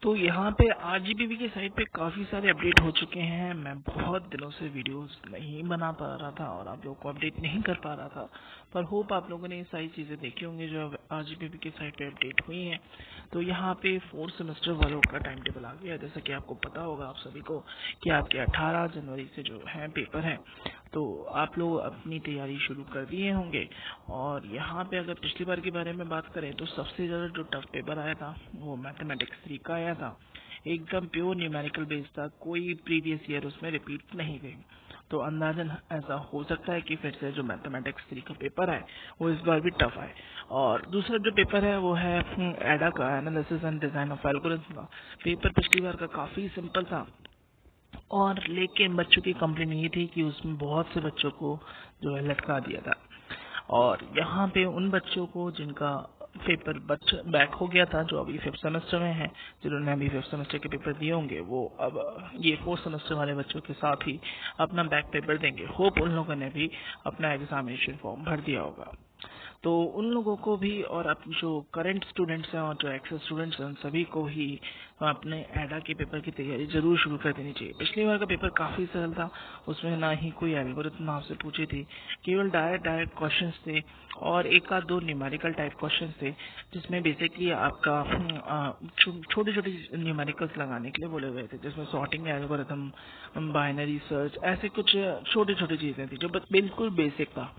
तो यहाँ पे आरजीबीवी के साइट पे काफ़ी सारे अपडेट हो चुके हैं। मैं बहुत दिनों से वीडियोस नहीं बना पा रहा था और आप लोगों को अपडेट नहीं कर पा रहा था, पर होप आप लोगों ने ये सारी चीज़ें देखी होंगी जो आरजीबीवी के साइट पे अपडेट हुई हैं। तो यहाँ पे 4th सेमेस्टर वालों का टाइम टेबल आ गया है। जैसा कि आपको पता होगा आप सभी को कि आपके 18 जनवरी से जो है पेपर हैं, तो आप लोग अपनी तैयारी शुरू कर दिए होंगे। और यहाँ पे अगर पिछली बार के बारे में बात करें तो सबसे ज़्यादा जो टफ पेपर आया था वो मैथमेटिक्स 3 का आया था। एकदम प्योर न्यूमेरिकल बेस्ड था, कोई प्रीवियस ईयर उसमें रिपीट नहीं गई। तो अंदाजन ऐसा हो सकता है कि फिर से जो मैथमेटिक्स 3 का पेपर है वो इस बार भी टफ आए। और दूसरा जो पेपर है वो है एडा का, analysis and design of algorithm का। पेपर पिछली बार का काफ़ी सिंपल था, और लेकिन बच्चों की कंप्लेन ये थी कि उसमें बहुत से बच्चों को जो है लटका दिया था। और यहाँ पे उन बच्चों को जिनका पेपर बैक हो गया था, जो अभी 5th सेमेस्टर में हैं, जिन्होंने अभी 5th सेमेस्टर के पेपर दिए होंगे, वो अब ये 4th सेमेस्टर वाले बच्चों के साथ ही अपना बैक पेपर देंगे। होप उन लोगों ने भी अपना एग्जामिनेशन फॉर्म भर दिया होगा। तो उन लोगों को भी और अब जो करंट स्टूडेंट्स हैं और जो एक्सेस स्टूडेंट्स हैं, उन सभी को ही अपने एडा के पेपर की तैयारी जरूर शुरू कर देनी चाहिए। पिछली बार का पेपर काफ़ी सरल था, उसमें ना ही कोई एल्गोरिथम आपसे पूछी थी, केवल डायरेक्ट क्वेश्चंस थे और एक आध दो न्यूमेरिकल टाइप क्वेश्चंस थे, जिसमें बेसिकली आपका छोटे छोटे न्यूमेरिकल्स लगाने के लिए बोले हुए थे, जिसमें सॉर्टिंग एल्गोरिथम, बाइनरी सर्च, ऐसे कुछ छोटी छोटी चीज़ें थी जो बस बिल्कुल बेसिक था।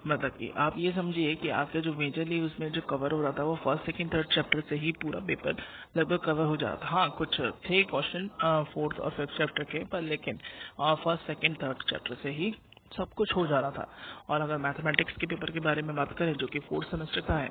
मतलब कि आप ये समझिए कि आपके जो मेजरली उसमें जो कवर हो रहा था वो फर्स्ट सेकंड थर्ड चैप्टर से ही पूरा पेपर लगभग कवर हो जाता था। हाँ, कुछ थे क्वेश्चन 4th और 5th चैप्टर के, पर लेकिन फर्स्ट सेकंड थर्ड चैप्टर से ही सब कुछ हो जा रहा था। और अगर मैथमेटिक्स के पेपर के बारे में बात करें जो कि 4th सेमेस्टर का है,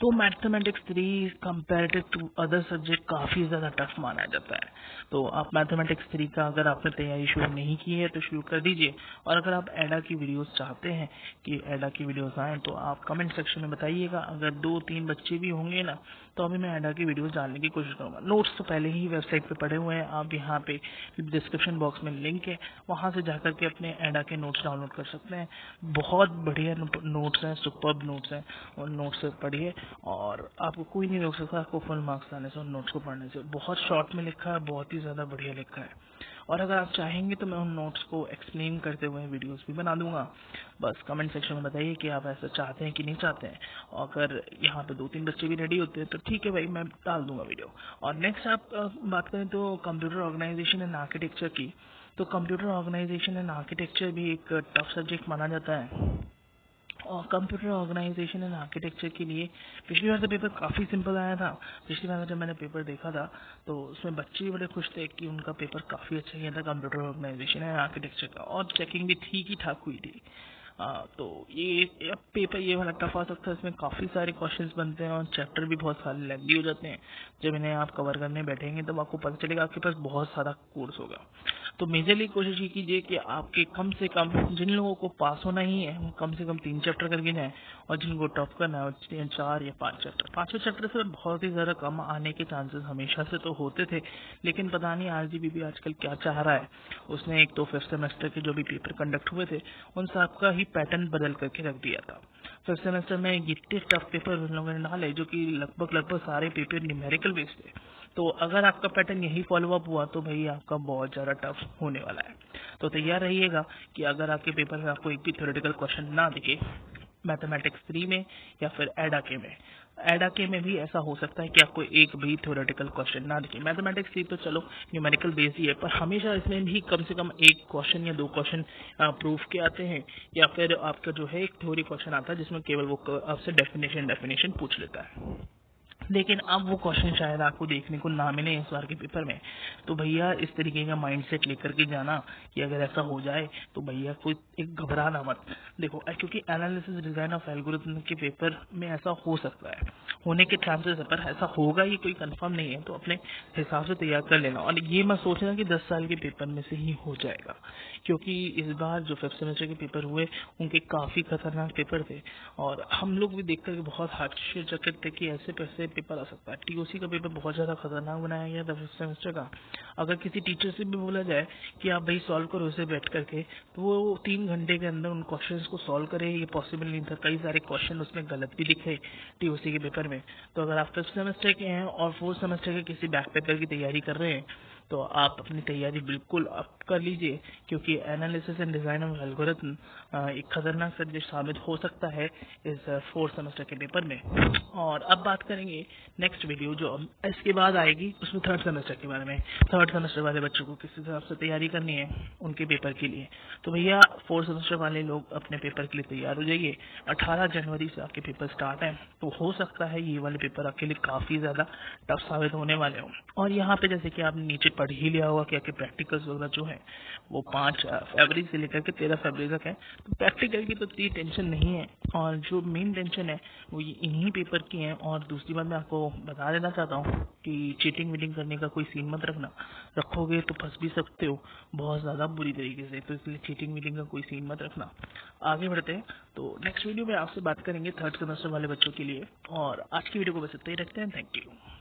तो mathematics 3 comparative to other subject काफ़ी ज़्यादा टफ माना जाता है। तो आप मैथमेटिक्स 3 का अगर आपने तैयारी शुरू नहीं की है तो शुरू कर दीजिए। और अगर आप एडा की वीडियोस चाहते हैं कि एडा की वीडियोस आएँ तो आप कमेंट सेक्शन में बताइएगा। अगर 2-3 बच्चे भी होंगे ना, तो अभी मैं एडा की वीडियोस डालने की कोशिश करूँगा। नोट्स तो पहले ही वेबसाइट पे पड़े हुए हैं, आप यहाँ पे डिस्क्रिप्शन बॉक्स में लिंक है, वहाँ से जाकर के अपने एडा के नोट्स डाउनलोड कर सकते हैं। बहुत बढ़िया नोट्स हैं, सुपर्ब नोट्स हैं, उन नोट्स से पढ़िए और आपको कोई नहीं रोक सकता आपको फुल मार्क्स आने से उन नोट्स को पढ़ने से। बहुत शॉर्ट में लिखा है, बहुत ही ज़्यादा बढ़िया लिखा है। और अगर आप चाहेंगे तो मैं उन नोट्स को एक्सप्लेन करते हुए वीडियोस भी बना दूंगा। बस कमेंट सेक्शन में बताइए कि आप ऐसा चाहते हैं कि नहीं चाहते हैं। और अगर यहाँ पे 2-3 बच्चे भी रेडी होते हैं तो ठीक है भाई, मैं डाल दूंगा वीडियो। और नेक्स्ट आप बात करें तो कंप्यूटर ऑर्गेनाइजेशन एंड आर्किटेक्चर की, तो कंप्यूटर ऑर्गेनाइजेशन एंड आर्किटेक्चर भी एक टफ सब्जेक्ट माना जाता है। और कंप्यूटर ऑर्गेनाइजेशन एंड आर्किटेक्चर के लिए पिछली बार तो पेपर काफ़ी सिंपल आया था। पिछली बार जब मैंने पेपर देखा था तो उसमें बच्चे भी बड़े खुश थे कि उनका पेपर काफ़ी अच्छा गया था कंप्यूटर ऑर्गेनाइजेशन एंड आर्किटेक्चर का, और चेकिंग भी ठीक ही ठाक हुई थी। तो ये पेपर ये वाला टफ आ सकता है। इसमें काफ़ी सारे क्वेश्चंस बनते हैं और चैप्टर भी बहुत सारे लेंदी हो जाते हैं। जब इन्हें आप कवर करने बैठेंगे तब आपको पता चलेगा आपके पास बहुत सारा कोर्स होगा। तो मेजरली कोशिश ये कीजिए कि आपके कम से कम, जिन लोगों को पास होना ही है वो कम से कम 3 चैप्टर करके जाएं, और जिनको टॉप करना है वो 4 या 5 चैप्टर। 5वें चैप्टर से बहुत ही ज़्यादा कम आने के चांसेस हमेशा से तो होते थे, लेकिन पता नहीं आरजीबीबी आजकल क्या चाह रहा है। उसने एक तो 5th सेमेस्टर के जो भी पेपर कंडक्ट हुए थे उन सब का ही पैटर्न बदल करके रख दिया था। 5th सेमेस्टर में इतने टफ पेपर उन लोगों ने डाले जो कि लगभग सारे पेपर न्यूमेरिकल बेस्ड थे। तो अगर आपका पैटर्न यही फॉलो अप हुआ तो भाई आपका बहुत ज़्यादा टफ होने वाला है। तो तैयार रहिएगा कि अगर आपके पेपर में आपको एक भी थ्योरेटिकल क्वेश्चन ना दिखे मैथमेटिक्स 3 में या फिर एडा के में, एडा के में भी ऐसा हो सकता है कि आपको एक भी थ्योरेटिकल क्वेश्चन ना दिखे। मैथमेटिक्स 3 तो चलो न्यूमेरिकल बेस्ड ही है, पर हमेशा इसमें भी कम से कम एक क्वेश्चन या 2 क्वेश्चन प्रूफ के आते हैं, या फिर आपका जो है एक थ्योरी क्वेश्चन आता है जिसमें केवल वो आपसे डेफिनेशन पूछ लेता है। लेकिन अब वो क्वेश्चन शायद आपको देखने को ना मिले इस बार के पेपर में। तो भैया इस तरीके का माइंडसेट लेकर के जाना कि अगर ऐसा हो जाए तो भैया कोई एक घबराना मत। देखो क्योंकि एनालिसिस डिजाइन ऑफ एल्गोरिथम के पेपर में ऐसा हो सकता है, होने के चांसेस है, पर ऐसा होगा ये कोई कंफर्म नहीं है। तो अपने हिसाब से तैयार कर लेना, और ये मत सोचना कि 10 साल के पेपर में से ही हो जाएगा, क्योंकि इस बार जो 5th सेमेस्टर के पेपर हुए उनके काफ़ी खतरनाक पेपर थे। और हम लोग भी देख कर बहुत आश्चर्यचकित थे कि ऐसे पेपर आ सकता है। टीओसी का पेपर बहुत ज़्यादा खतरनाक बनाया गया था 5th सेमेस्टर का। अगर किसी टीचर से भी बोला जाए कि आप भाई सॉल्व करो इसे बैठ करके, तो वो 3 घंटे के अंदर उन क्वेश्चंस को सॉल्व करे, ये पॉसिबल नहीं था। कई सारे क्वेश्चन उसमें गलत भी दिखे टीओसी के पेपर में। तो अगर आप 5th सेमेस्टर के हैं और 4th सेमेस्टर के किसी बैक पेपर की तैयारी कर रहे हैं, तो आप अपनी तैयारी बिल्कुल अप कर लीजिए, क्योंकि analysis and design of algorithm एक खतरनाक सब्जेक्ट साबित हो सकता है इस 4th सेमेस्टर के पेपर में। और अब बात करेंगे नेक्स्ट वीडियो जो इसके बाद आएगी, उसमें 3rd सेमेस्टर के बारे में। 3rd सेमेस्टर वाले बच्चों को किस हिसाब से तैयारी करनी है उनके पेपर के लिए। तो भैया 4th सेमेस्टर वाले लोग अपने पेपर के लिए तैयार हो जाइए। 18 जनवरी से आपके पेपर स्टार्ट हैं, तो हो सकता है ये वाले पेपर आपके लिए काफ़ी ज़्यादा टफ साबित होने वाले हों। और यहाँ पे जैसे कि आपने नीचे पढ़ ही लिया होगा कि आपके प्रैक्टिकल्स वगैरह जो है वो 5 फरवरी से लेकर के 13 फरवरी तक है। तो प्रैक्टिकल की तो इतनी टेंशन नहीं है, और जो मेन टेंशन है वो इन्हीं पेपर की है। और दूसरी बात मैं आपको बता देना चाहता हूँ कि चीटिंग वीटिंग करने का कोई सीन मत रखना, रखोगे तो फंस भी सकते हो बहुत ज़्यादा बुरी तरीके से। तो इसलिए चीटिंग वीटिंग का कोई सीन मत रखना। आगे बढ़ते हैं, तो नेक्स्ट वीडियो में आपसे बात करेंगे 3rd सेमेस्टर वाले बच्चों के लिए। और आज की वीडियो को बस इतना ही रखते हैं। Thank you.